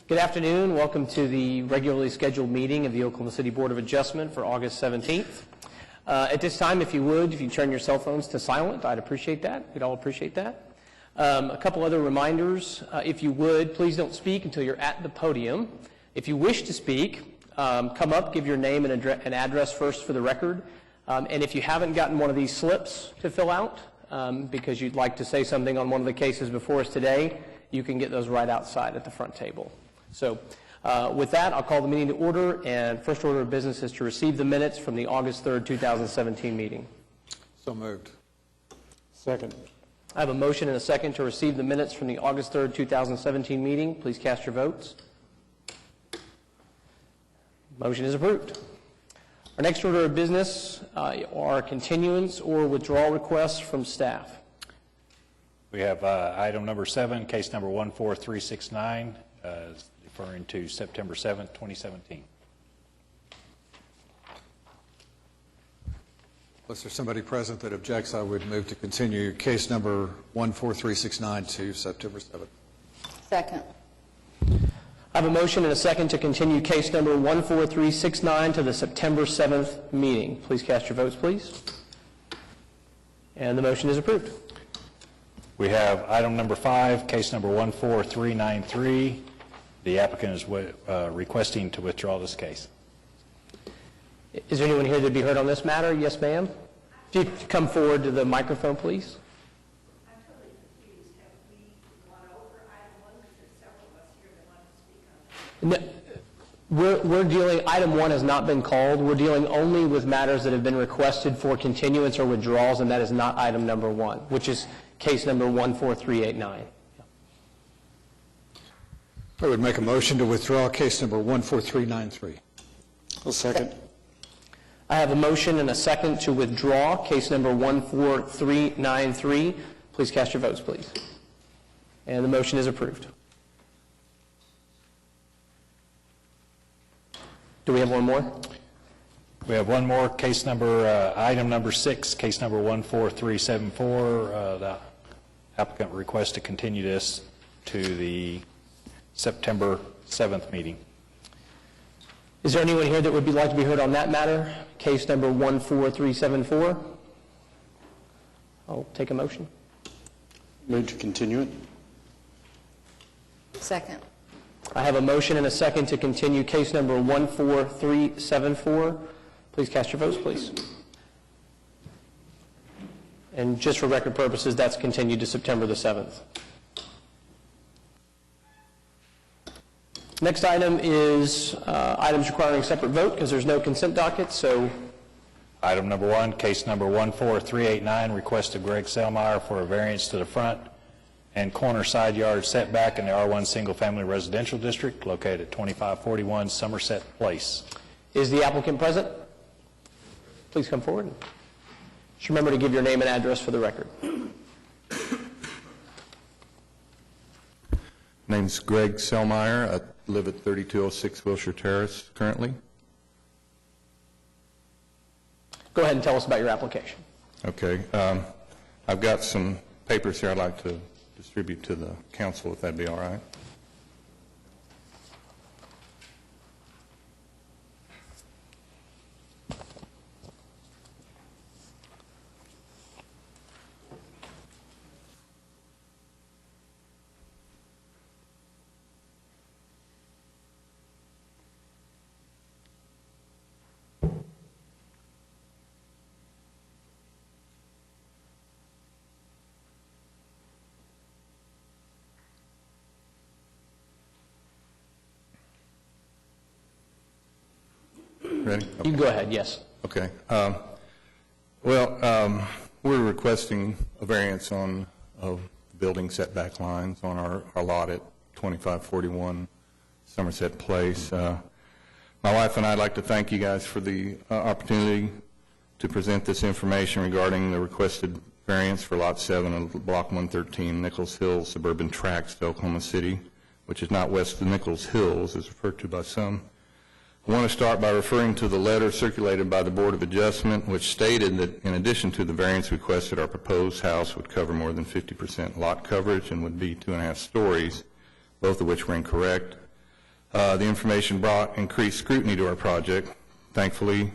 Good afternoon. Welcome to the regularly scheduled meeting of the Oklahoma City Board of Adjustment for August 17th. At this time, if you turn your cell phones to silent, I'd appreciate that. We'd all appreciate that. A couple other reminders. If you would, please don't speak until you're at the podium. If you wish to speak, come up, give your name and address first for the record. And if you haven't gotten one of these slips to fill out, because you'd like to say something on one of the cases before us today, you can get those right outside at the front table. So with that, I'll call the meeting to order, and first order of business is to receive the minutes from the August 3rd, 2017 meeting. So moved. Second. I have a motion and a second to receive the minutes from the August 3rd, 2017 meeting. Please cast your votes. Motion is approved. Our next order of business are continuance or withdrawal requests from staff. We have item number 7, case number 14369, referring to September 7th, 2017. Unless there's somebody present that objects, I would move to continue case number 14369 to September 7th. Second. I have a motion and a second to continue case number 14369 to the September 7th meeting. Please cast your votes, please. And the motion is approved. We have item number 5, case number 14393. The applicant is requesting to withdraw this case. Is there anyone here to be heard on this matter? Yes, ma'am. If you come forward to the microphone, please. I'm totally confused. Have we gone over item 1 because there's several of us here that want to speak on it? We're dealing, item 1 has not been called. We're dealing only with matters that have been requested for continuance or withdrawals, and that is not item number 1, which is case number 14389. I would make a motion to withdraw case number 14393. I'll second. I have a motion and a second to withdraw case number 14393. Please cast your votes, please. And the motion is approved. Do we have one more? We have one more, case number, item number 6, case number 14374. The applicant requests to continue this to the September 7th meeting. Is there anyone here that would like to be heard on that matter? Case number 14374. I'll take a motion. Move to continue it. Second. I have a motion and a second to continue case number 14374. Please cast your votes, please. And just for record purposes, that's continued to September the 7th. Next item is items requiring a separate vote because there's no consent docket, so Item number 1, case number 14389, request of Greg Selmeyer for a variance to the front and corner side yard setback in the R1 single-family residential district located at 2541 Somerset Place. is the applicant present? Please come forward. Just remember to give your name and address for the record. Name's Greg Selmeyer. I live at 3206 Wilshire Terrace currently. Go ahead and tell us about your application. Okay. I've got some papers here I'd like to distribute to the council, if that'd be all right. Ready? You can go ahead, yes. Okay. We're requesting a variance on building setback lines on our lot at 2541 Somerset Place. My wife and I would like to thank you guys for the opportunity to present this information regarding the requested variance for Lot 7 of Block 113, Nichols Hills, Suburban Tracts to Oklahoma City, which is not west of Nichols Hills, as referred to by some. I want to start by referring to the letter circulated by the Board of Adjustment, which stated that in addition to the variance requested, our proposed house would cover more than 50% lot coverage and would be 2.5 stories, both of which were incorrect. The information brought increased scrutiny to our project. Thankfully,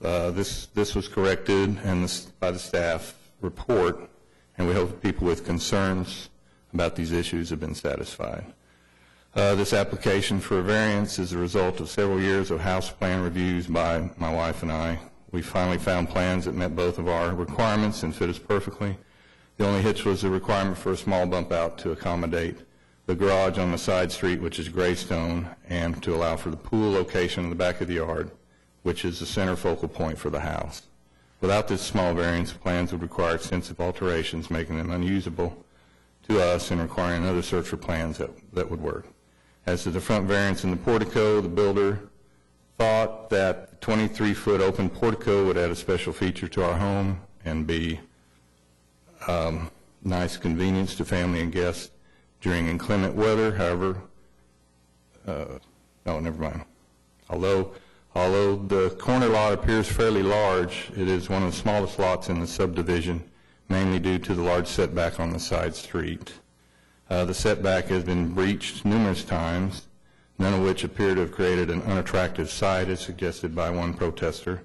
this was corrected by the staff report, and we hope people with concerns about these issues have been satisfied. This application for a variance is a result of several years of house plan reviews by my wife and I. We finally found plans that met both of our requirements and fit us perfectly. The only hitch was the requirement for a small bump out to accommodate the garage on the side street, which is Greystone, and to allow for the pool location in the back of the yard, which is the center focal point for the house. Without this small variance, plans would require extensive alterations, making them unusable to us and requiring another search for plans that would work. As to the front variance in the portico, the builder thought that the 23-foot open portico would add a special feature to our home and be nice convenience to family and guests during inclement weather. However, no, never mind. Although the corner lot appears fairly large, it is one of the smallest lots in the subdivision, mainly due to the large setback on the side street. The setback has been breached numerous times, none of which appear to have created an unattractive site as suggested by one protester.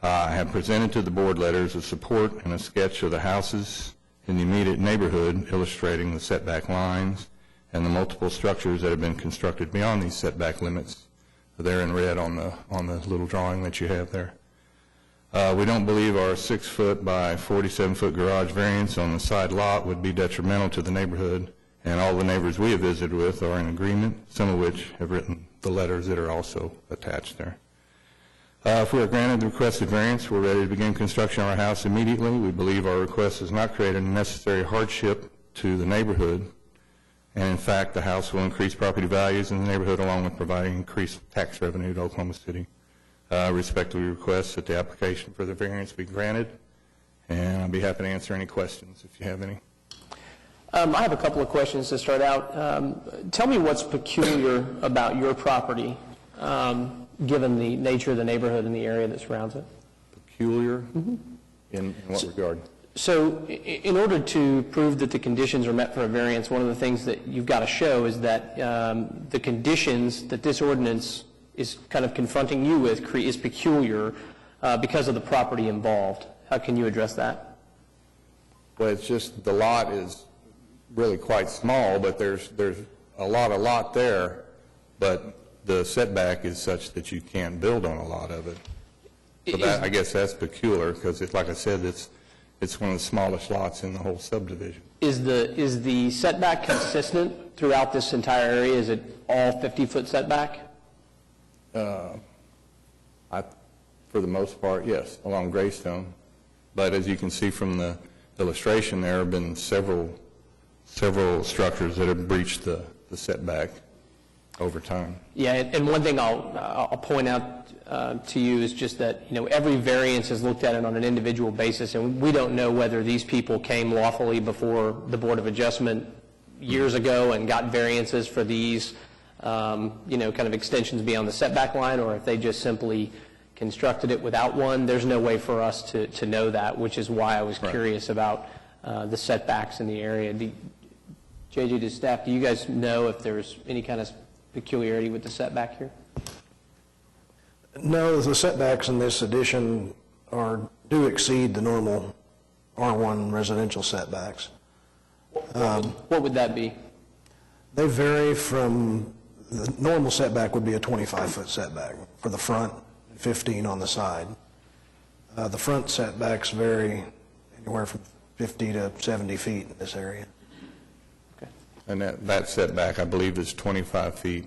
I have presented to the board letters of support and a sketch of the houses in the immediate neighborhood illustrating the setback lines and the multiple structures that have been constructed beyond these setback limits. They're in red on the little drawing that you have there. We don't believe our 6-foot by 47-foot garage variance on the side lot would be detrimental to the neighborhood, and all the neighbors we have visited with are in agreement, some of which have written the letters that are also attached there. If we are granted the requested variance, we're ready to begin construction on our house immediately. We believe our request has not created a necessary hardship to the neighborhood, and in fact, the house will increase property values in the neighborhood along with providing increased tax revenue to Oklahoma City. Respectfully request that the application for the variance be granted, and I'll be happy to answer any questions if you have any. I have a couple of questions to start out. Tell me what's peculiar about your property, given the nature of the neighborhood and the area that surrounds it. Peculiar? In what regard? So in order to prove that the conditions are met for a variance, one of the things that you've got to show is that the conditions that this ordinance is kind of confronting you with is peculiar because of the property involved. How can you address that? Well, it's just the lot is really quite small, but there's a lot there, but the setback is such that you can't build on a lot of it. So that, I guess that's peculiar because, like I said, it's one of the smallest lots in the whole subdivision. Is the setback consistent throughout this entire area? Is it all 50-foot setback? For the most part, yes, along Greystone. But as you can see from the illustration, there have been several structures that have breached the setback over time. Yeah, and one thing I'll point out to you is just that, every variance is looked at it on an individual basis, and we don't know whether these people came lawfully before the Board of Adjustment years ago and got variances for these, kind of extensions beyond the setback line, or if they just simply constructed it without one. There's no way for us to know that, which is why I was curious about the setbacks in the area. JJ, does staff, do you guys know if there's any kind of peculiarity with the setback here? No, the setbacks in this addition do exceed the normal R1 residential setbacks. What would that be? They vary from, the normal setback would be a 25-foot setback for the front, 15 on the side. The front setbacks vary anywhere from 50 to 70 feet in this area. Okay. And that setback, I believe, is 25 feet.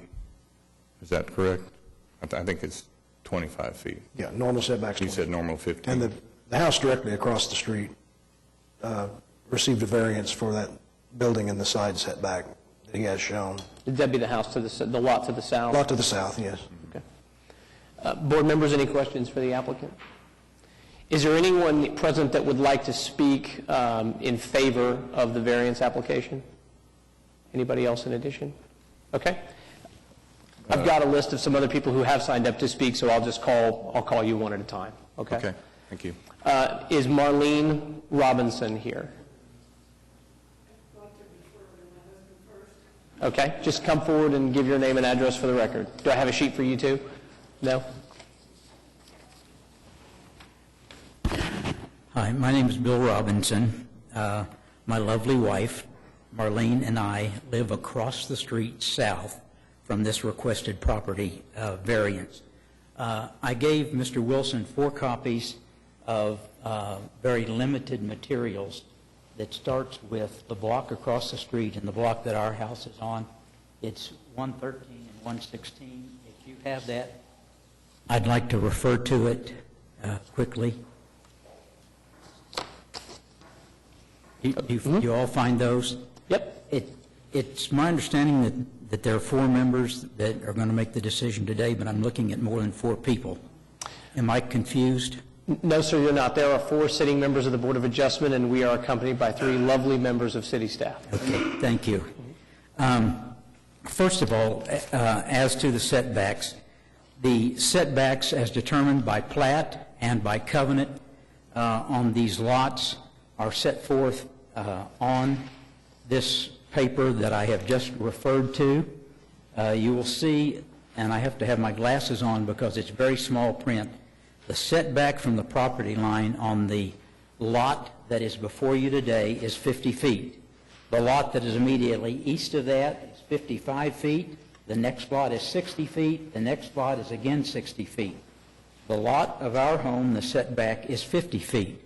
Is that correct? I think it's 25 feet. Yeah, normal setbacks. You said normal 15. And the house directly across the street received a variance for that building in the side setback that he has shown. Would that be the house to the lot to the south? Lot to the south, yes. Okay. Board members, any questions for the applicant? Is there anyone present that would like to speak in favor of the variance application? Anybody else in addition? Okay. I've got a list of some other people who have signed up to speak, so I'll call you one at a time. Okay. Okay, thank you. Is Marlene Robinson here? Okay, just come forward and give your name and address for the record. Do I have a sheet for you too? No? Hi, my name is Bill Robinson. My lovely wife, Marlene, and I live across the street south from this requested property variance. I gave Mr. Wilson 4 copies of very limited materials that starts with the block across the street and the block that our house is on. It's 113 and 116. If you have that, I'd like to refer to it quickly. You all find those? Yep. It's my understanding that there are 4 members that are going to make the decision today, but I'm looking at more than 4 people. Am I confused? No, sir, you're not. There are 4 sitting members of the Board of Adjustment, and we are accompanied by 3 lovely members of city staff. Okay, thank you. First of all, as to the setbacks as determined by plat and by covenant on these lots are set forth on this paper that I have just referred to. You will see, and I have to have my glasses on because it's very small print, the setback from the property line on the lot that is before you today is 50 feet. The lot that is immediately east of that is 55 feet. The next lot is 60 feet. The next lot is again 60 feet. The lot of our home, the setback, is 50 feet.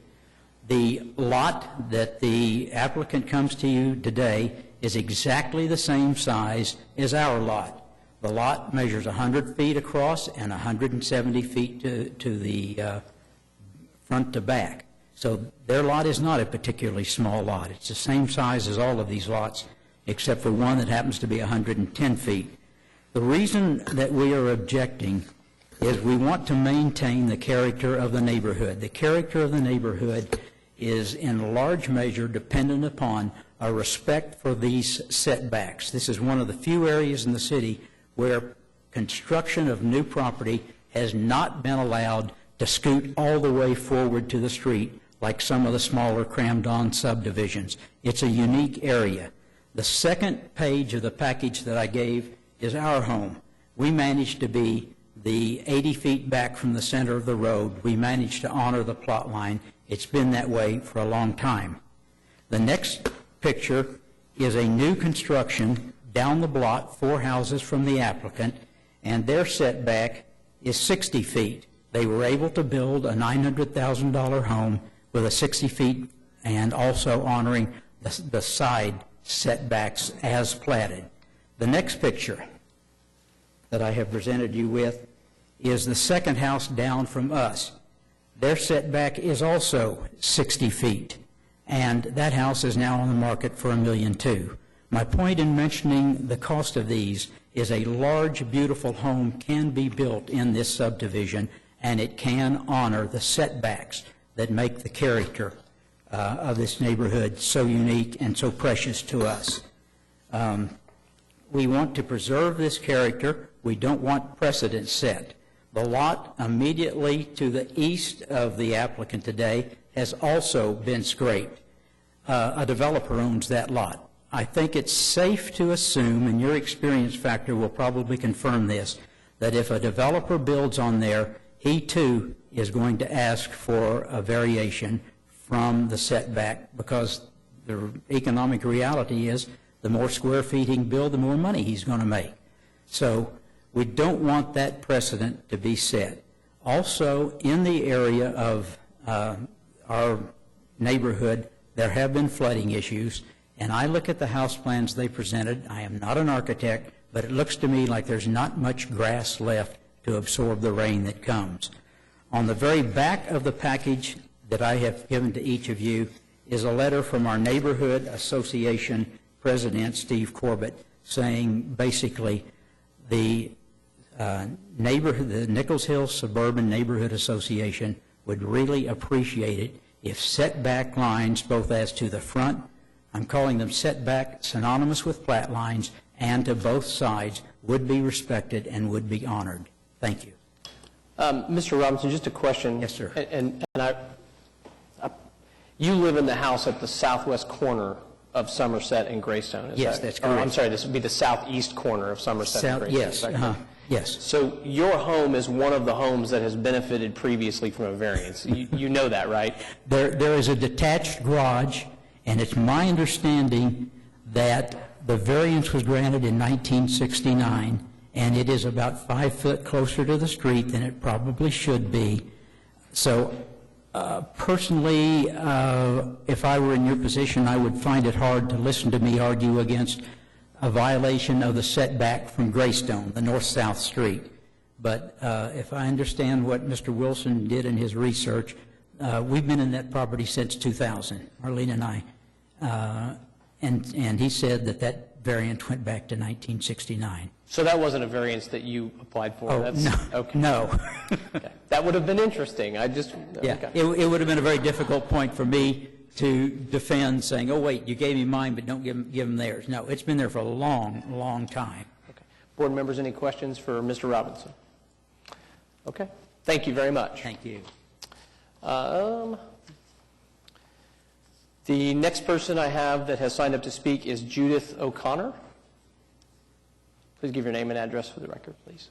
The lot that the applicant comes to you today is exactly the same size as our lot. The lot measures 100 feet across and 170 feet to the front to back. So their lot is not a particularly small lot. It's the same size as all of these lots, except for one that happens to be 110 feet. The reason that we are objecting is we want to maintain the character of the neighborhood. The character of the neighborhood is in large measure dependent upon a respect for these setbacks. This is one of the few areas in the city where construction of new property has not been allowed to scoot all the way forward to the street like some of the smaller crammed-on subdivisions. It's a unique area. The second page of the package that I gave is our home. We managed to be the 80 feet back from the center of the road. We managed to honor the plot line. It's been that way for a long time. The next picture is a new construction down the block, 4 houses from the applicant, and their setback is 60 feet. They were able to build a $900,000 home with a 60 feet and also honoring the side setbacks as platted. The next picture that I have presented you with is the second house down from us. Their setback is also 60 feet, and that house is now on the market for $1.2 million. My point in mentioning the cost of these is a large, beautiful home can be built in this subdivision, and it can honor the setbacks that make the character of this neighborhood so unique and so precious to us. We want to preserve this character. We don't want precedent set. The lot immediately to the east of the applicant today has also been scraped. A developer owns that lot. I think it's safe to assume, and your experience factor will probably confirm this, that if a developer builds on there, he too is going to ask for a variation from the setback, because the economic reality is the more square feet he can build, the more money he's going to make. So we don't want that precedent to be set. Also, in the area of our neighborhood, there have been flooding issues, and I look at the house plans they presented. I am not an architect, but it looks to me like there's not much grass left to absorb the rain that comes. On the very back of the package that I have given to each of you is a letter from our neighborhood association president, Steve Corbett, saying basically the Nichols Hill Suburban Neighborhood Association would really appreciate it if setback lines, both as to the front, I'm calling them setback synonymous with plat lines, and to both sides would be respected and would be honored. Thank you. Mr. Robinson, just a question. Yes, sir. You live in the house at the southwest corner of Somerset and Greystone. Is Yes, that- that's or, I'm correct. sorry, this would be the southeast corner of Somerset and Greystone. Yes, is that correct? yes. So your home is one of the homes that has benefited previously from a variance. You know that, right? There is a detached garage, and it's my understanding that the variance was granted in 1969, and it is about 5 foot closer to the street than it probably should be. So personally, if I were in your position, I would find it hard to listen to me argue against a violation of the setback from Greystone, the north-south street. But if I understand what Mr. Wilson did in his research, we've been in that property since 2000, Marlene and I, and he said that variance went back to 1969. So that wasn't a variance that you applied for? Oh, That's- no, Okay. no. Okay. That would have been interesting. I just... Yeah, okay. it would have been a very difficult point for me to defend, saying, oh, wait, you gave me mine, but don't give them theirs. No, it's been there for a long, long time. Okay. Board members, any questions for Mr. Robinson? Okay. Thank you very much. Thank you. The next person I have that has signed up to speak is Judith O'Connor. Please give your name and address for the record, please.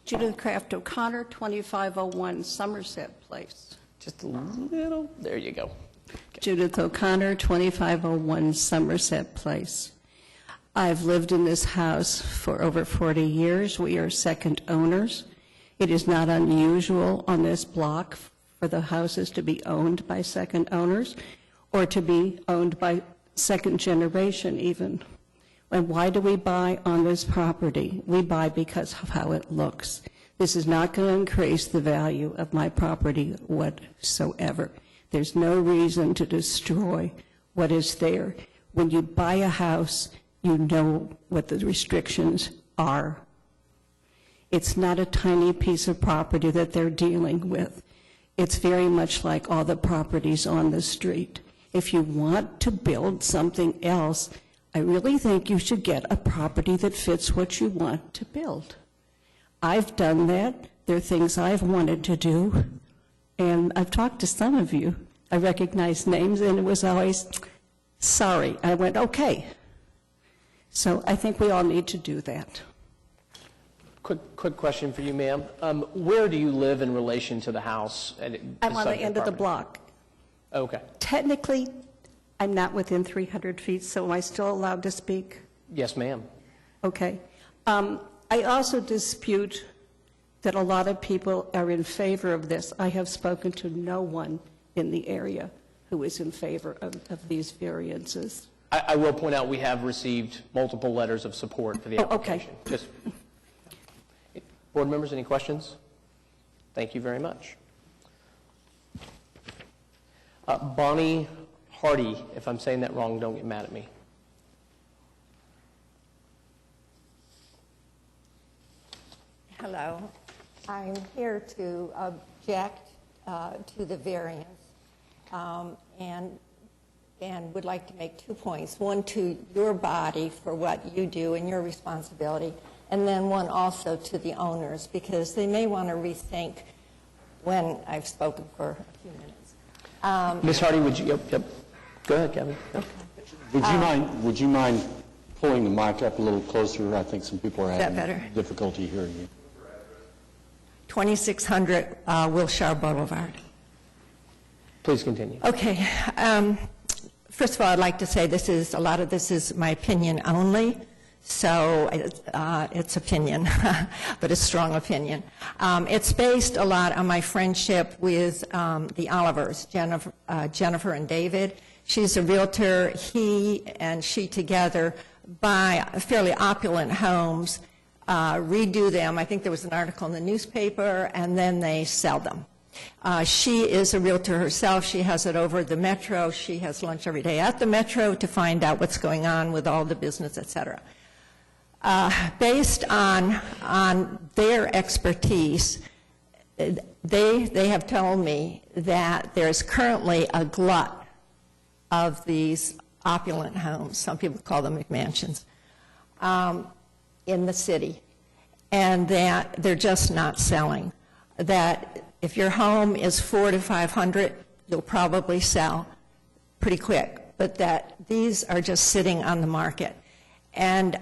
Judith Kraft O'Connor, 2501 Somerset Place. Just a little, there you go. Judith O'Connor, 2501 Somerset Place. I've lived in this house for over 40 years. We are second owners. It is not unusual on this block for the houses to be owned by second owners or to be owned by second generation even. And why do we buy on this property? We buy because of how it looks. This is not going to increase the value of my property whatsoever. There's no reason to destroy what is there. When you buy a house, you know what the restrictions are. It's not a tiny piece of property that they're dealing with. It's very much like all the properties on the street. If you want to build something else, I really think you should get a property that fits what you want to build. I've done that. There are things I've wanted to do. And I've talked to some of you. I recognize names, and it was always, sorry. I went, okay. So I think we all need to do that. Quick question for you, ma'am. Where do you live in relation to the house? I'm on the end of the block. Okay. Technically, I'm not within 300 feet, so am I still allowed to speak? Yes, ma'am. Okay. I also dispute that a lot of people are in favor of this. I have spoken to no one in the area who is in favor of these variances. I will point out we have received multiple letters of support for the Oh, okay. application. Just, board members, any questions? Thank you very much. Bonnie Hardy, if I'm saying that wrong, don't get mad at me. Hello. I'm here to object to the variance and would like to make 2 points. One to your body for what you do and your responsibility, and then one also to the owners, because they may want to rethink when I've spoken for a few minutes. Ms. Hardy, would you, yep. Go ahead, Kevin. Yep. Would you mind pulling the mic up a little closer? I think some people are that having better? difficulty hearing you. 2600 Wilshire Boulevard. Please continue. Okay. First of all, I'd like to say a lot of this is my opinion only, so it's opinion, but it's strong opinion. It's based a lot on my friendship with the Olivers, Jennifer and David. She's a realtor. He and she together buy fairly opulent homes, redo them. I think there was an article in the newspaper, and then they sell them. She is a realtor herself. She has it over at the Metro. She has lunch every day at the Metro to find out what's going on with all the business, et cetera. Based on their expertise, they have told me that there's currently a glut of these opulent homes, some people call them McMansions, in the city, and that they're just not selling. That if your home is $400 to $500, you'll probably sell pretty quick. but that these are just sitting on the market. And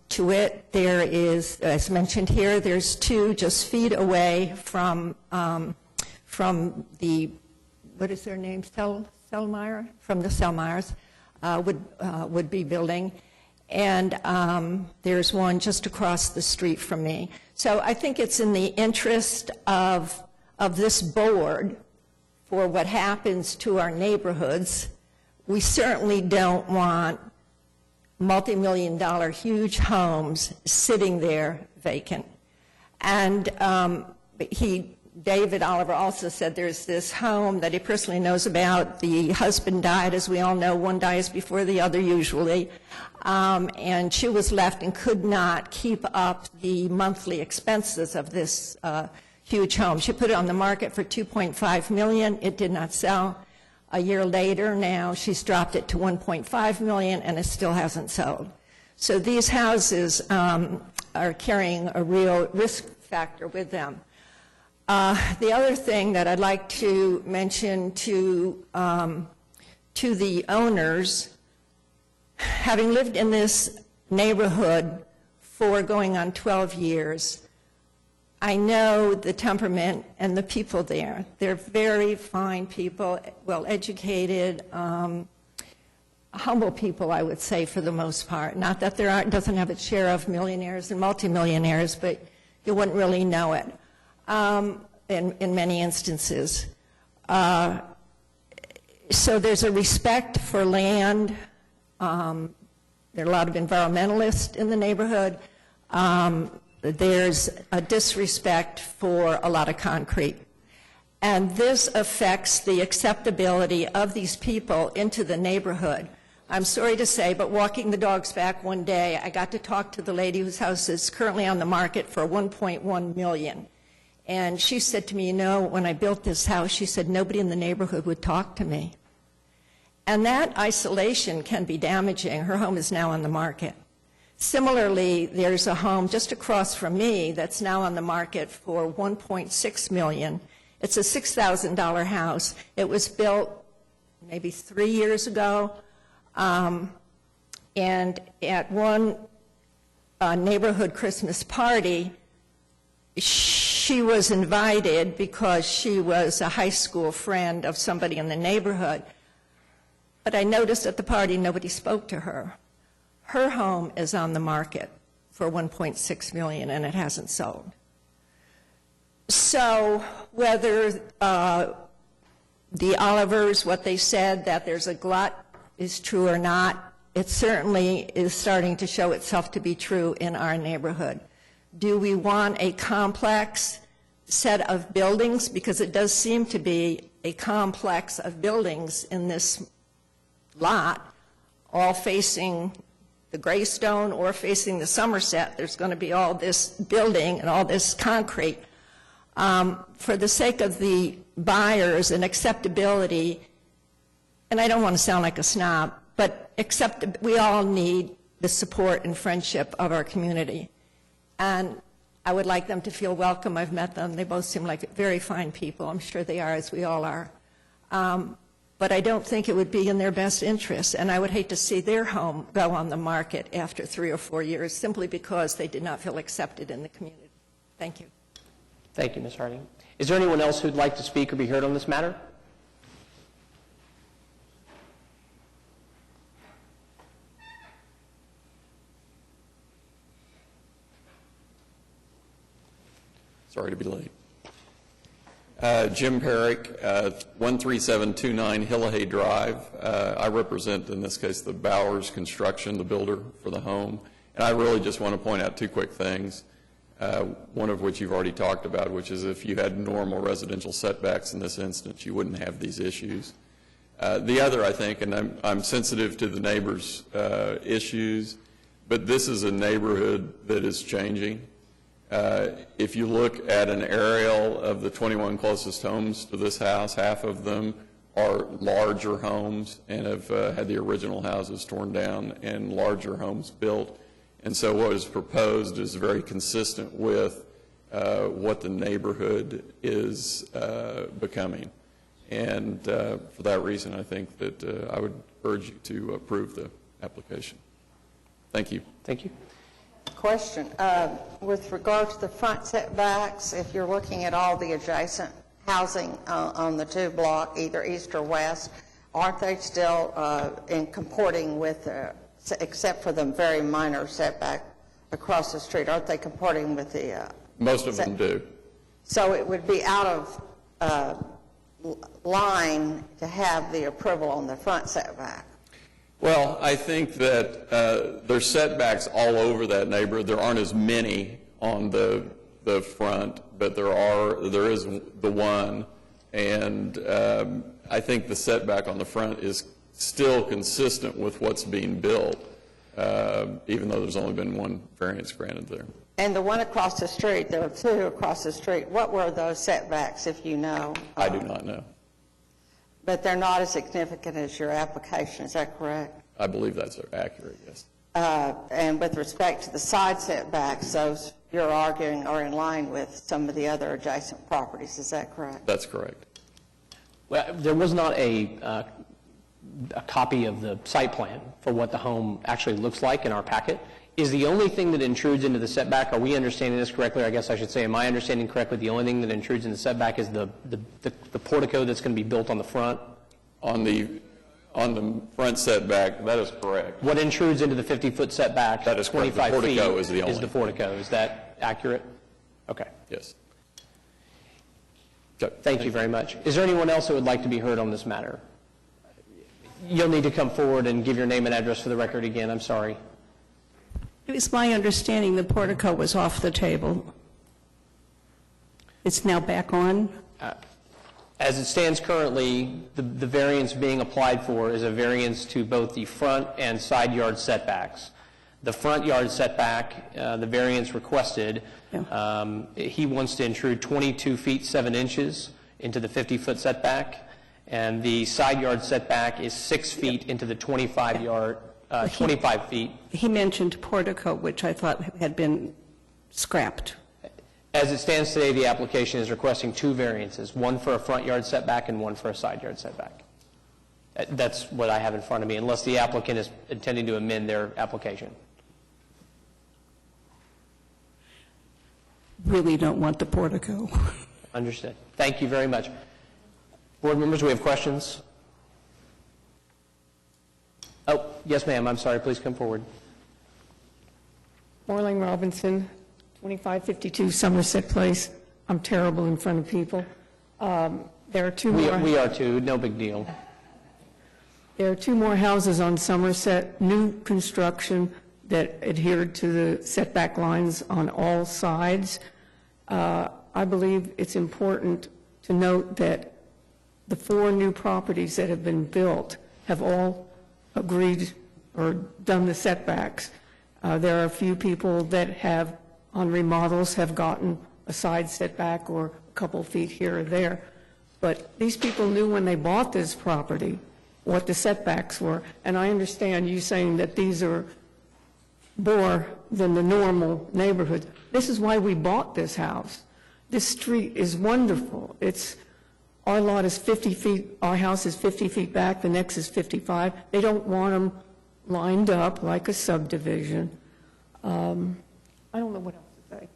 to it, there is, as mentioned here, there's 2 just feet away from the, what is their name, Selmeyer? From the Selmeyers would-be building. And there's one just across the street from me. So I think it's in the interest of this board for what happens to our neighborhoods. We certainly don't want multi-million-dollar huge homes sitting there vacant. And David Oliver also said there's this home that he personally knows about. The husband died, as we all know. One dies before the other usually. And she was left and could not keep up the monthly expenses of this huge home. She put it on the market for $2.5 million. It did not sell. A year later, now she's dropped it to $1.5 million, and it still hasn't sold. So these houses are carrying a real risk factor with them. The other thing that I'd like to mention to the owners, having lived in this neighborhood for going on 12 years, I know the temperament and the people there. They're very fine people, well-educated, humble people, I would say, for the most part. Not that there doesn't have its share of millionaires and multimillionaires, but you wouldn't really know it in many instances. So there's a respect for land. There are a lot of environmentalists in the neighborhood. There's a disrespect for a lot of concrete. And this affects the acceptability of these people into the neighborhood. I'm sorry to say, but walking the dogs back one day, I got to talk to the lady whose house is currently on the market for $1.1 million. And she said to me, you know, when I built this house, she said, nobody in the neighborhood would talk to me. And that isolation can be damaging. Her home is now on the market. Similarly, there's a home just across from me that's now on the market for $1.6 million. It's a $6,000 house. It was built maybe 3 years ago. And at one neighborhood Christmas party, she was invited because she was a high school friend of somebody in the neighborhood. But I noticed at the party nobody spoke to her. Her home is on the market for $1.6 million, and it hasn't sold. So whether the Olivers, what they said, that there's a glut, is true or not, it certainly is starting to show itself to be true in our neighborhood. Do we want a complex set of buildings? Because it does seem to be a complex of buildings in this lot, all facing the Greystone or facing the Somerset. There's going to be all this building and all this concrete. For the sake of the buyers and acceptability, and I don't want to sound like a snob, but we all need the support and friendship of our community. And I would like them to feel welcome. I've met them. They both seem like very fine people. I'm sure they are, as we all are. But I don't think it would be in their best interest, and I would hate to see their home go on the market after 3 or 4 years simply because they did not feel accepted in the community. Thank you. Thank you, Ms. Harding. Is there anyone else who'd like to speak or be heard on this matter? Sorry to be late. Jim Perrick, 13729 Hillahay Drive. I represent, in this case, the Bowers Construction, the builder for the home. And I really just want to point out 2 quick things, one of which you've already talked about, which is if you had normal residential setbacks in this instance, you wouldn't have these issues. The other, I think, and I'm sensitive to the neighbors' issues, but this is a neighborhood that is changing. If you look at an aerial of the 21 closest homes to this house, half of them are larger homes and have had the original houses torn down and larger homes built. And so what is proposed is very consistent with what the neighborhood is becoming. And for that reason, I think that I would urge you to approve the application. Thank you. Thank you. Question, with regard to the front setbacks, if you're looking at all the adjacent housing on the two block, either east or west, aren't they still in comporting with, except for the very minor setback across the street, aren't they comporting with the... Most of them do. So it would be out of line to have the approval on the front setback? Well, I think that there's setbacks all over that neighborhood. There aren't as many on the front, but there is the one, and I think the setback on the front is still consistent with what's being built, even though there's only been one variance granted there. And the one across the street, there were two across the street. What were those setbacks, if you know? I do not know. But they're not as significant as your application, is that correct? I believe that's accurate, yes. And with respect to the side setbacks, those you're arguing are in line with some of the other adjacent properties, is that correct? That's correct. Well, there was not a copy of the site plan for what the home actually looks like in our packet. Is the only thing that intrudes into the setback, are we understanding this correctly? I guess I should say, am I understanding correctly, the only thing that intrudes in the setback is the portico that's going to be built on the front? On the front setback, that is correct. What intrudes into the 50-foot setback, That is correct. 25 The portico feet, is the only the portico. Is that accurate? Okay. Yes. Thank you very much. Is there anyone else that would like to be heard on this matter? You'll need to come forward and give your name and address for the record again. I'm sorry. It was my understanding the portico was off the table. It's now back on? As it stands currently, the variance being applied for is a variance to both the front and side yard setbacks. The front yard setback, the variance requested, he wants to intrude 22 feet 7 inches into the 50-foot setback, and the side yard setback is 6 feet into the 25 feet. He mentioned portico, which I thought had been scrapped. As it stands today, the application is requesting two variances, one for a front yard setback and one for a side yard setback. That's what I have in front of me, unless the applicant is intending to amend their application. Really don't want the portico. Understood. Thank you very much. Board members, we have questions? Oh, yes, ma'am. I'm sorry. Please come forward. Morling Robinson, 2552 Somerset Place. I'm terrible in front of people. There are two more. We are too. No big deal. There are two more houses on Somerset, new construction that adhered to the setback lines on all sides. I believe it's important to note that the 4 new properties that have been built have all agreed or done the setbacks. There are a few people that have, on remodels, have gotten a side setback or a couple feet here or there. But these people knew when they bought this property what the setbacks were. And I understand you saying that these are more than the normal neighborhood. This is why we bought this house. This street is wonderful. Our lot is 50 feet, our house is 50 feet back, the next is 55. They don't want them lined up like a subdivision. I don't know what else to say.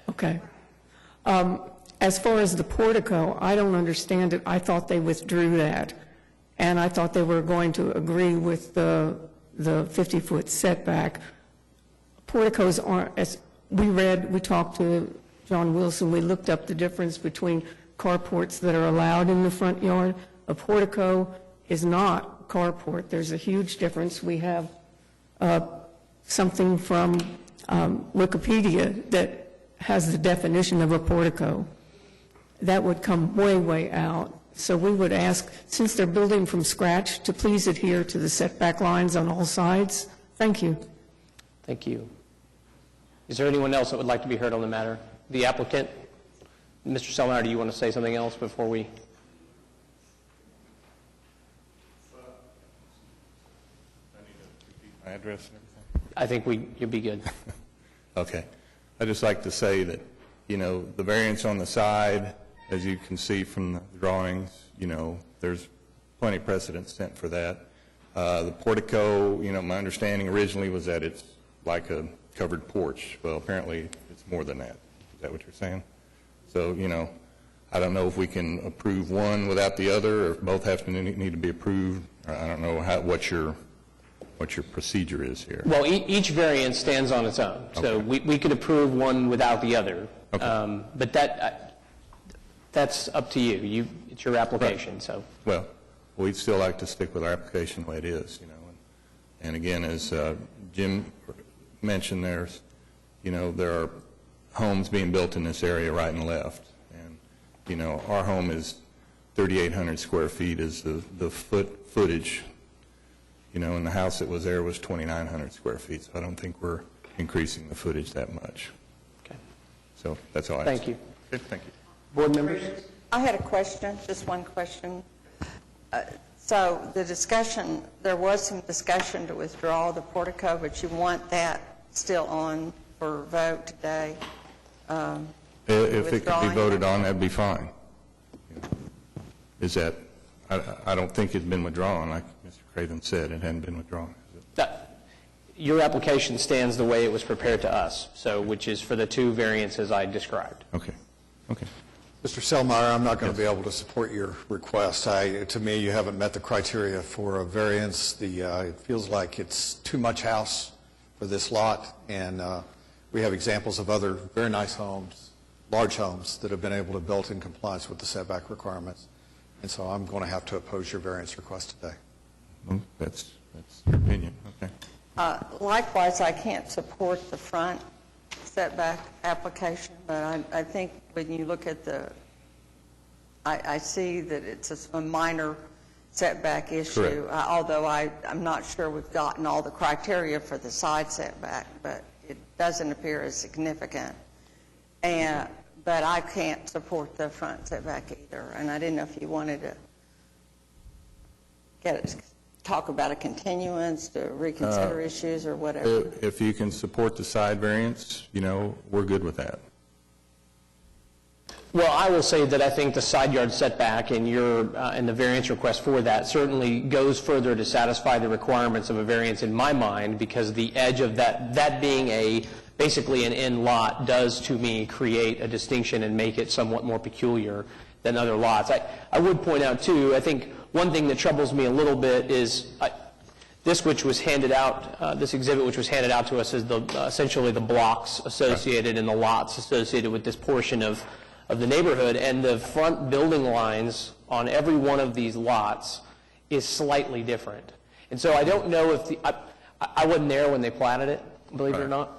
Okay. As far as the portico, I don't understand it. I thought they withdrew that, and I thought they were going to agree with the 50-foot setback. Porticos aren't, as we talked to John Wilson, we looked up the difference between carports that are allowed in the front yard. A portico is not carport. There's a huge difference. We have something from Wikipedia that has the definition of a portico. That would come way, way out. So we would ask, since they're building from scratch, to please adhere to the setback lines on all sides. Thank you. Thank you. Is there anyone else that would like to be heard on the matter? The applicant? Mr. Selmeyer, do you want to say something else before we? I need to repeat my address and everything? I think you'll be good. Okay. I'd just like to say that, you know, the variance on the side, as you can see from the drawings, you know, there's plenty of precedent set for that. The portico, you know, my understanding originally was that it's like a covered porch. Well, apparently it's more than that. Is that what you're saying? So, you know, I don't know if we can approve one without the other, or if both have to need to be approved. I don't know what your procedure is here. Well, each variance stands on its own. So we could approve one without the other. Okay. But that's up to you. It's your application, so. Well, we'd still like to stick with our application the way it is, you know. And again, as Jim mentioned, there's, you know, there are homes being built in this area right and left. And, you know, our home is 3,800 square feet is the footage, you know, and the house that was there was 2,900 square feet. So I don't think we're increasing the footage that much. Okay. So that's all I have. Thank you. Okay, thank you. Board members? I had a question, just one question. So the discussion, there was some discussion to withdraw the portico, but you want that still on for vote today? If it could be voted on, that'd be fine. Is that, I don't think it's been withdrawn, like Mr. Craven said, it hadn't been withdrawn. Is it? Your application stands the way it was prepared to us, so which is for the two variances I described. Okay, okay. Mr. Selmeyer, I'm not going to be able to support your request. To me, you haven't met the criteria for a variance. It feels like it's too much house for this lot, and we have examples of other very nice homes, large homes, that have been able to build in compliance with the setback requirements. And so I'm going to have to oppose your variance request today. Well, that's your opinion, okay. Likewise, I can't support the front setback application, but I think when you look at I see that it's a minor setback issue, although I'm not sure we've gotten all the criteria for the side setback, but it doesn't appear as significant. But I can't support the front setback either, and I didn't know if you wanted to talk about a continuance, to reconsider issues or whatever. If you can support the side variance, you know, we're good with that. Well, I will say that I think the side yard setback and and the variance request for that certainly goes further to satisfy the requirements of a variance in my mind, because the edge of that being basically an end lot does to me create a distinction and make it somewhat more peculiar than other lots. I would point out too, I think one thing that troubles me a little bit is this which was handed out, this exhibit which was handed out to us is essentially the blocks associated and the lots associated with this portion of the neighborhood, and the front building lines on every one of these lots is slightly different. And so I don't know if I wasn't there when they platted it, believe it or not,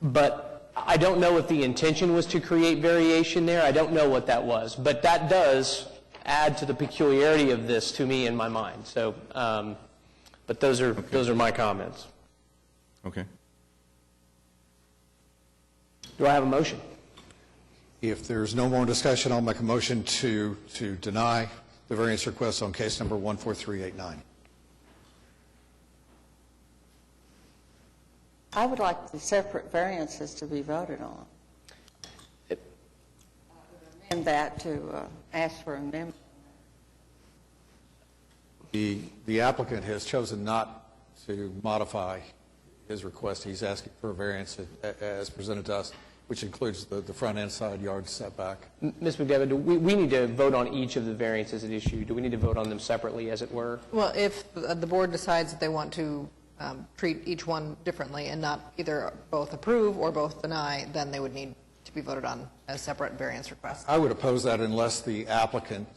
but I don't know if the intention was to create variation there. I don't know what that was, but that does add to the peculiarity of this to me in my mind. So, but those are my comments. Okay. Do I have a motion? If there's no more discussion, I'll make a motion to deny the variance request on case number 14389. I would like the separate variances to be voted on. And that to ask for amendment. The applicant has chosen not to modify his request. He's asking for a variance as presented to us, which includes the front and side yard setback. Ms. McDevitt, do we need to vote on each of the variances at issue? Do we need to vote on them separately, as it were? Well, if the board decides that they want to treat each one differently and not either both approve or both deny, then they would need to be voted on as separate variance requests. I would oppose that unless the applicant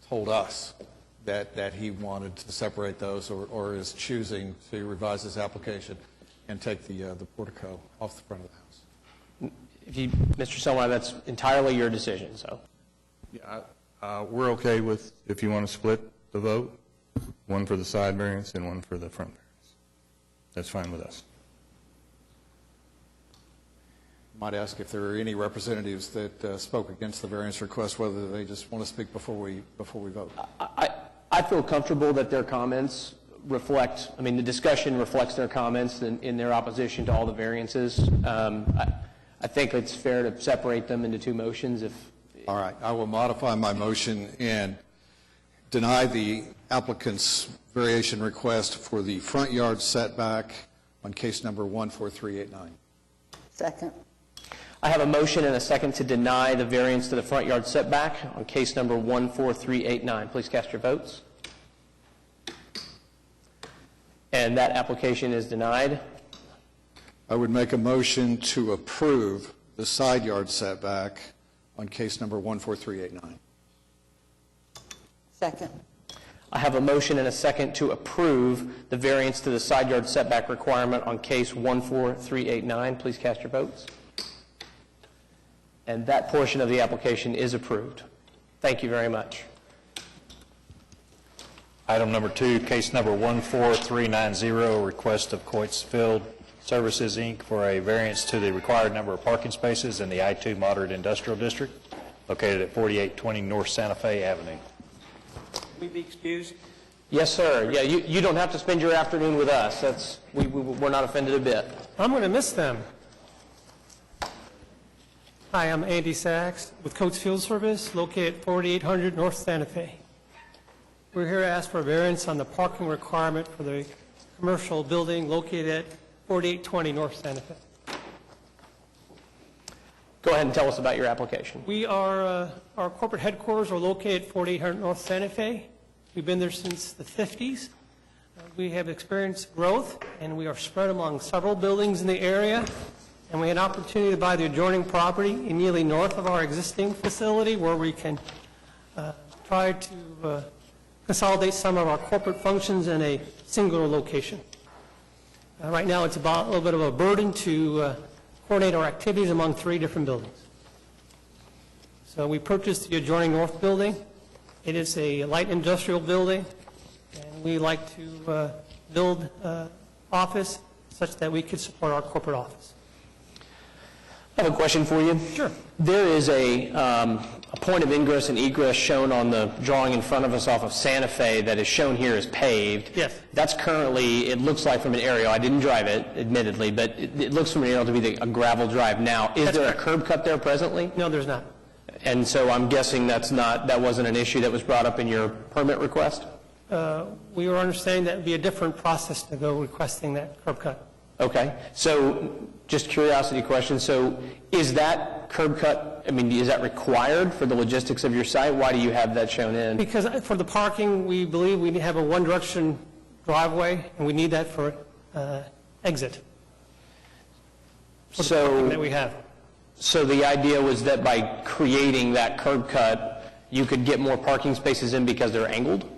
told us that he wanted to separate those, or is choosing to revise his application and take the portico off the front of the house. Mr. Selmeyer, that's entirely your decision. So, Yeah, we're okay with, if you want to split the vote, one for the side variance and one for the front variance. That's fine with us. I might ask if there are any representatives that spoke against the variance request, whether they just want to speak before we vote. I feel comfortable that their comments reflect, the discussion reflects their comments in their opposition to all the variances. I think it's fair to separate them into two motions if... All right, I will modify my motion and deny the applicant's variation request for the front yard setback on case number 14389. Second. I have a motion and a second to deny the variance to the front yard setback on case number 14389. Please cast your votes. And that application is denied. I would make a motion to approve the side yard setback on case number 14389. Second. I have a motion and a second to approve the variance to the side yard setback requirement on case 14389. Please cast your votes. And that portion of the application is approved. Thank you very much. Item number 2, case number 14390, request of Coits Field Services, Inc. for a variance to the required number of parking spaces in the I-2 Moderate Industrial District located at 4820 North Santa Fe Avenue. We be excused? Yes, sir. Yeah, you don't have to spend your afternoon with us. We're not offended a bit. I'm going to miss them. Hi, I'm Andy Sachs with Coates Field Service, located at 4800 North Santa Fe. We're here to ask for a variance on the parking requirement for the commercial building located at 4820 North Santa Fe. Go ahead and tell us about your application. We are, our corporate headquarters are located at 4800 North Santa Fe. We've been there since the 50s. We have experienced growth, and we are spread among several buildings in the area. And we had an opportunity to buy the adjoining property immediately north of our existing facility where we can try to consolidate some of our corporate functions in a singular location. Right now, it's about a little bit of a burden to coordinate our activities among 3 different buildings. So we purchased the adjoining north building. It is a light industrial building, and we like to build office such that we could support our corporate office. I have a question for you. Sure. There is a point of ingress and egress shown on the drawing in front of us off of Santa Fe that is shown here as paved. Yes. That's currently, it looks like from an aerial, I didn't drive it, admittedly, but it looks from an aerial to be a gravel drive now. Is there a curb cut there presently? No, there's not. And so I'm guessing that wasn't an issue that was brought up in your permit request? We were understanding that would be a different process to go requesting that curb cut. Okay. So just curiosity question. So is that curb cut, I mean, is that required for the logistics of your site? Why do you have that shown in? Because for the parking, we believe we have a one-direction driveway, and we need that for exit. For the parking that we have. So the idea was that by creating that curb cut, you could get more parking spaces in because they're angled?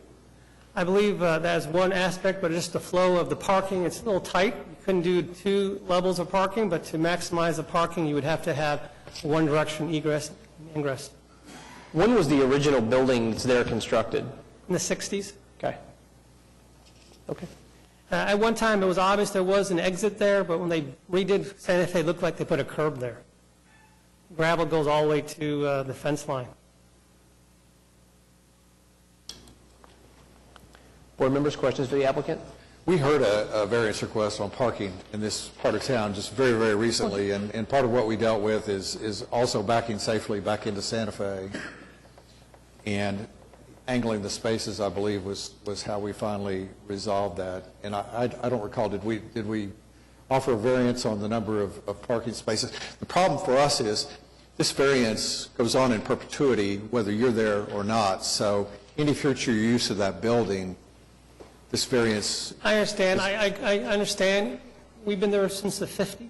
I believe that is one aspect, but just the flow of the parking, it's a little tight. You couldn't do 2 levels of parking, but to maximize the parking, you would have to have one direction egress and ingress. When was the original building that's there constructed? In the 60s. Okay. Okay. At one time, it was obvious there was an exit there, but when they redid Santa Fe, it looked like they put a curb there. Gravel goes all the way to the fence line. Board members, questions for the applicant? We heard a variance request on parking in this part of town just very, very recently, and part of what we dealt with is also backing safely back into Santa Fe, and angling the spaces, I believe, was how we finally resolved that. And I don't recall, did we offer a variance on the number of parking spaces? The problem for us is this variance goes on in perpetuity, whether you're there or not, so any future use of that building, this variance... I understand. I understand. We've been there since the 50s.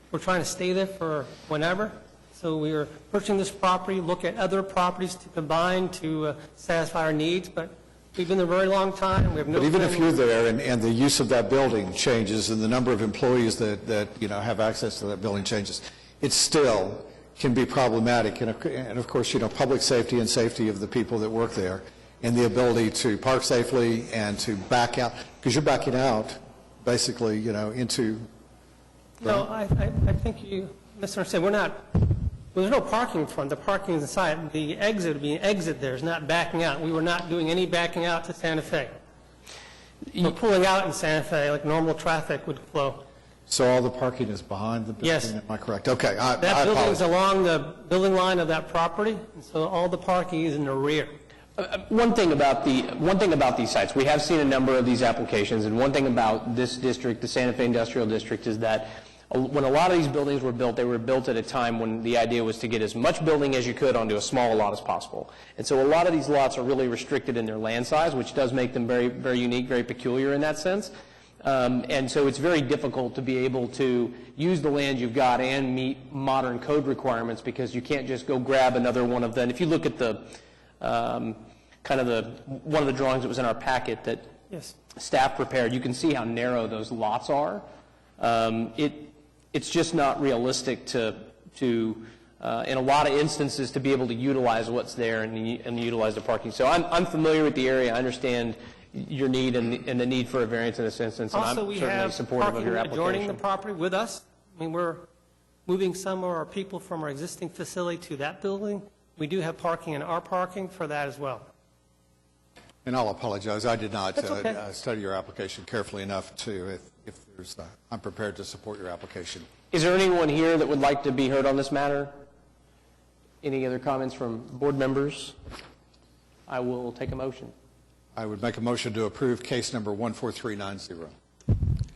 We're trying to stay there for whenever. So we are purchasing this property, look at other properties to combine to satisfy our needs, but we've been there a very long time. We have no... But even if you're there and the use of that building changes and the number of employees that have access to that building changes, it still can be problematic. And of course, public safety and safety of the people that work there, and the ability to park safely and to back out, because you're backing out, basically, into... No, I think you misunderstand. We're not, there's no parking in front. The parking is inside. The exit would be an exit there. It's not backing out. We were not doing any backing out to Santa Fe. We're pulling out in Santa Fe like normal traffic would flow. So all the parking is behind the building? Yes. Am I correct? Okay, I That building's apologize. along the building line of that property, and so all the parking is in the rear. One thing about these sites, we have seen a number of these applications, and one thing about this district, the Santa Fe Industrial District, is that when a lot of these buildings were built, they were built at a time when the idea was to get as much building as you could onto a small lot as possible. And so a lot of these lots are really restricted in their land size, which does make them very, very unique, very peculiar in that sense. And so it's very difficult to be able to use the land you've got and meet modern code requirements, because you can't just go grab another one of them. If you look at the one of the drawings that was in our packet that Yes. staff prepared, you can see how narrow those lots are. It's just not realistic to in a lot of instances, to be able to utilize what's there and utilize the parking. So I'm familiar with the area. I understand your need and the need for a variance in this instance, and Also, I'm we certainly have supportive of parking your adjoining the application. property with us. I mean, we're moving some of our people from our existing facility to that building. We do have parking in our parking for that as well. And I'll apologize, I did not That's okay. study your application carefully enough to, if there's, I'm prepared to support your application. Is there anyone here that would like to be heard on this matter? Any other comments from board members? I will take a motion. I would make a motion to approve case number 14390.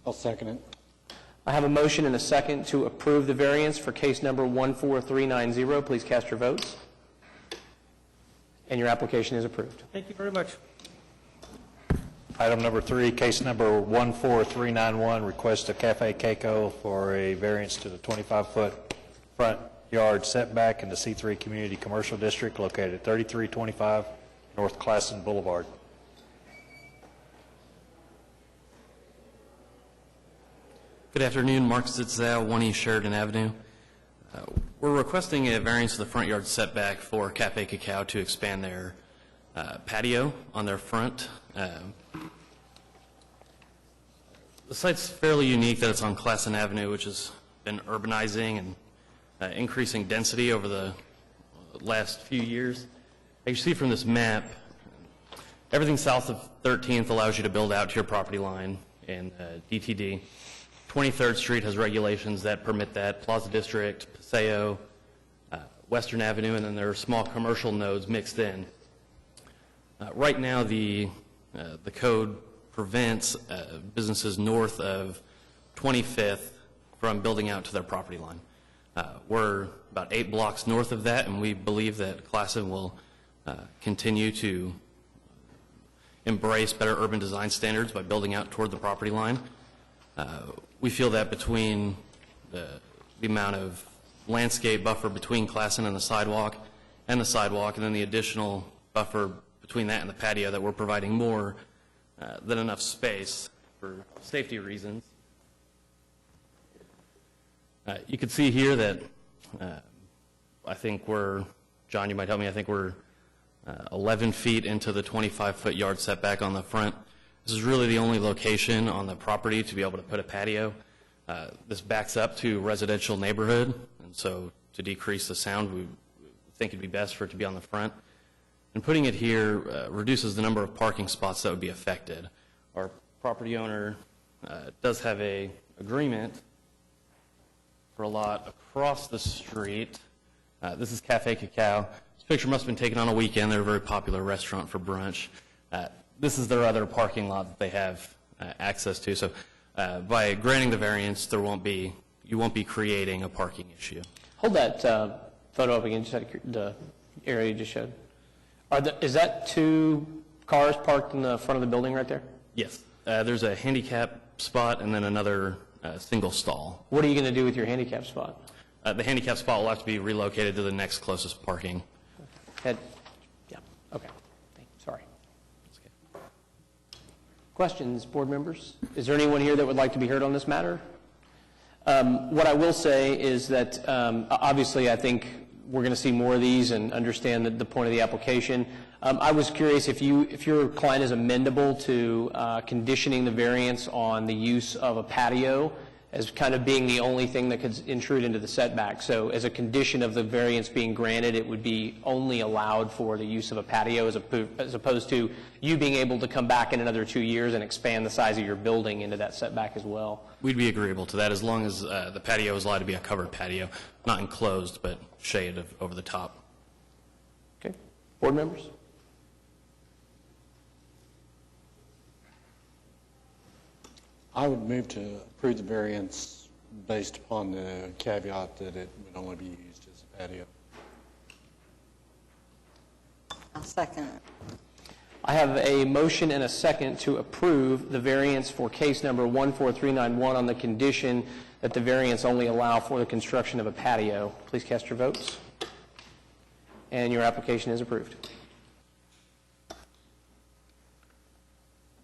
I'll second it. I have a motion and a second to approve the variance for case number 14390. Please cast your votes. And your application is approved. Thank you very much. Item number 3, case number 14391, request of Cafe Keiko for a variance to the 25-foot front yard setback in the C3 Community Commercial District located at 3325 North Classen Boulevard. Good afternoon, Mark Zitzel, 1 East Sheridan Avenue. We're requesting a variance to the front yard setback for Cafe Cacao to expand their patio on their front. The site's fairly unique that it's on Classen Avenue, which has been urbanizing and increasing density over the last few years. As you see from this map, everything south of 13th allows you to build out to your property line in DTD. 23rd Street has regulations that permit that, Plaza District, Paseo, Western Avenue, and then there are small commercial nodes mixed in. Right now, the code prevents businesses north of 25th from building out to their property line. We're about 8 blocks north of that, and we believe that Classen will continue to embrace better urban design standards by building out toward the property line. We feel that between the amount of landscape buffer between Classen and the sidewalk, and then the additional buffer between that and the patio, that we're providing more than enough space for safety reasons. You can see here that I think we're, John, you might help me, I think we're 11 feet into the 25-foot yard setback on the front. This is really the only location on the property to be able to put a patio. This backs up to a residential neighborhood, and so to decrease the sound, we think it'd be best for it to be on the front. And putting it here reduces the number of parking spots that would be affected. Our property owner does have an agreement for a lot across the street. This is Cafe Cacao. This picture must have been taken on a weekend. They're a very popular restaurant for brunch. This is their other parking lot that they have access to. So by granting the variance, you won't be creating a parking issue. Hold that photo up again, just the area you just showed. Is that 2 cars parked in the front of the building right there? Yes. There's a handicap spot and then another single stall. What are you going to do with your handicap spot? The handicap spot will have to be relocated to the next closest parking. Yeah, okay. Sorry. Questions, board members? Is there anyone here that would like to be heard on this matter? What I will say is that obviously I think we're going to see more of these and understand the point of the application. I was curious if your client is amendable to conditioning the variance on the use of a patio as kind of being the only thing that could intrude into the setback. So as a condition of the variance being granted, it would be only allowed for the use of a patio as opposed to you being able to come back in another 2 years and expand the size of your building into that setback as well. We'd be agreeable to that as long as the patio is allowed to be a covered patio, not enclosed, but shaded over the top. Okay. Board members? I would move to approve the variance based upon the caveat that it would only be used as a patio. I'll second it. I have a motion and a second to approve the variance for case number 14391 on the condition that the variance only allow for the construction of a patio. Please cast your votes. And your application is approved.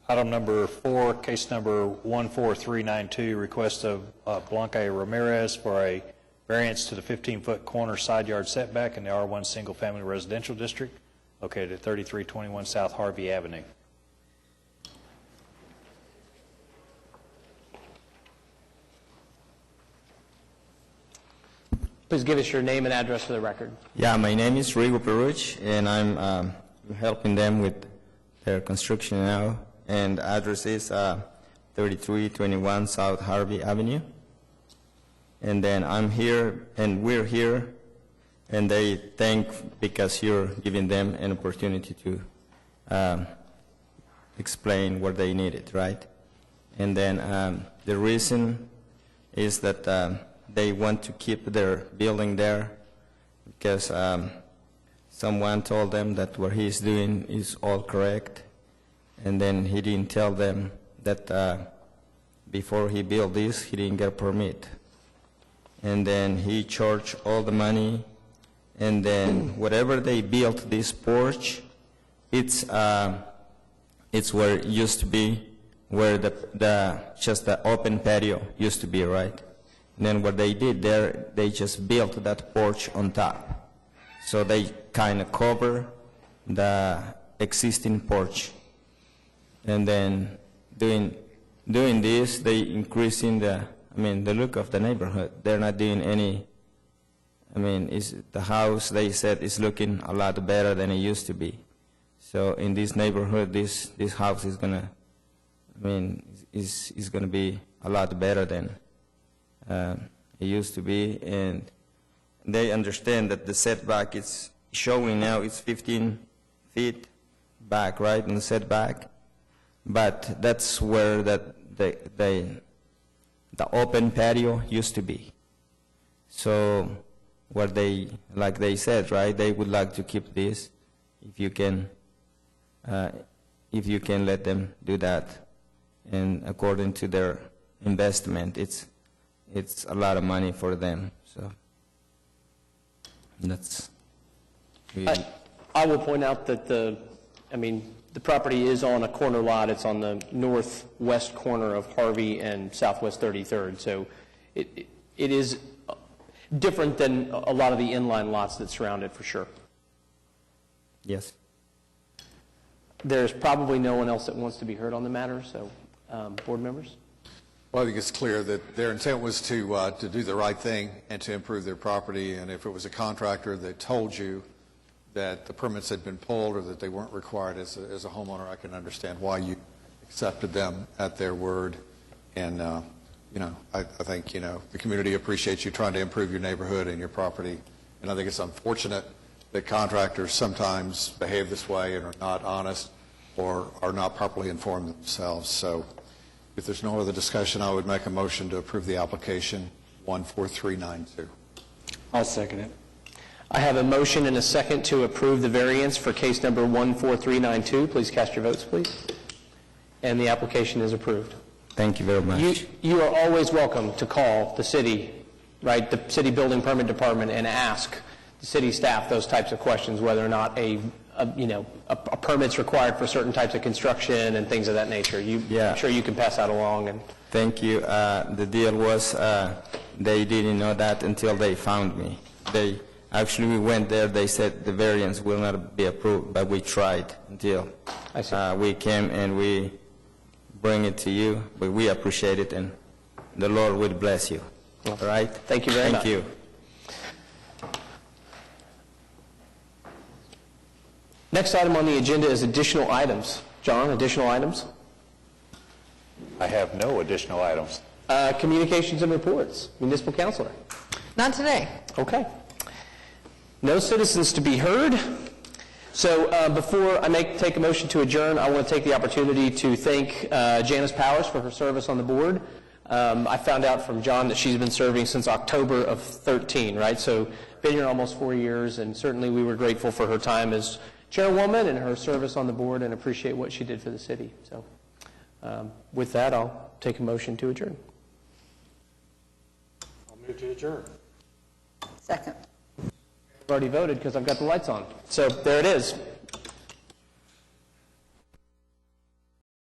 Item number 4, case number 14392, request of Blanca Ramirez for a variance to the 15-foot corner side yard setback in the R1 Single Family Residential District located at 3321 South Harvey Avenue. Please give us your name and address for the record. Yeah, my name is Rigo Peruch, and I'm helping them with their construction now. And address is 3321 South Harvey Avenue. And then I'm here, and we're here, and they thank because you're giving them an opportunity to explain what they needed, right? And then the reason is that they want to keep their building there because someone told them that what he's doing is all correct. And then he didn't tell them that before he built this, he didn't get a permit. And then he charged all the money, and then whatever they built this porch, it's where it used to be, where just the open patio used to be, right? And then what they did there, they just built that porch on top. So they kind of cover the existing porch. And then doing this, they increasing the look of the neighborhood. They're not doing any, the house, they said, is looking a lot better than it used to be. So in this neighborhood, this house is gonna, is gonna be a lot better than it used to be. And they understand that the setback is showing now it's 15 feet back, right, in the setback. But that's where the open patio used to be. So what like they said, right, they would like to keep this. If you can let them do that, and according to their investment, it's a lot of money for them. So that's. I will point out that the property is on a corner lot. It's on the northwest corner of Harvey and Southwest 33rd. So it is different than a lot of the inline lots that surround it, for sure. Yes. There's probably no one else that wants to be heard on the matter, so board members? Well, I think it's clear that their intent was to do the right thing and to improve their property. And if it was a contractor that told you that the permits had been pulled or that they weren't required as a homeowner, I can understand why you accepted them at their word. And, I think, the community appreciates you trying to improve your neighborhood and your property. And I think it's unfortunate that contractors sometimes behave this way and are not honest or are not properly informed themselves. So if there's no other discussion, I would make a motion to approve the application 14392. I'll second it. I have a motion and a second to approve the variance for case number 14392. Please cast your votes, please. And the application is approved. Thank you very much. You are always welcome to call the city, right, the city building permit department, and ask the city staff those types of questions, whether or not a permit's required for certain types of construction and things of that nature. I'm sure you can pass that along. And thank you. The deal was they didn't know that until they found me. Actually, we went there. They said the variance will not be approved, but we tried until we came and we bring it to you. But we appreciate it, and the Lord will bless you. All right? Thank you very much. Thank you. Next item on the agenda is additional items. John, additional items? I have no additional items. Communications and reports. Municipal Counselor. Not today. Okay. No citizens to be heard. So before I take a motion to adjourn, I want to take the opportunity to thank Janice Powers for her service on the board. I found out from John that she's been serving since October of 13, right? So been here almost 4 years, and certainly we were grateful for her time as chairwoman and her service on the board, and appreciate what she did for the city. So with that, I'll take a motion to adjourn. I'll move to adjourn. Second. I've already voted because I've got the lights on. So there it is.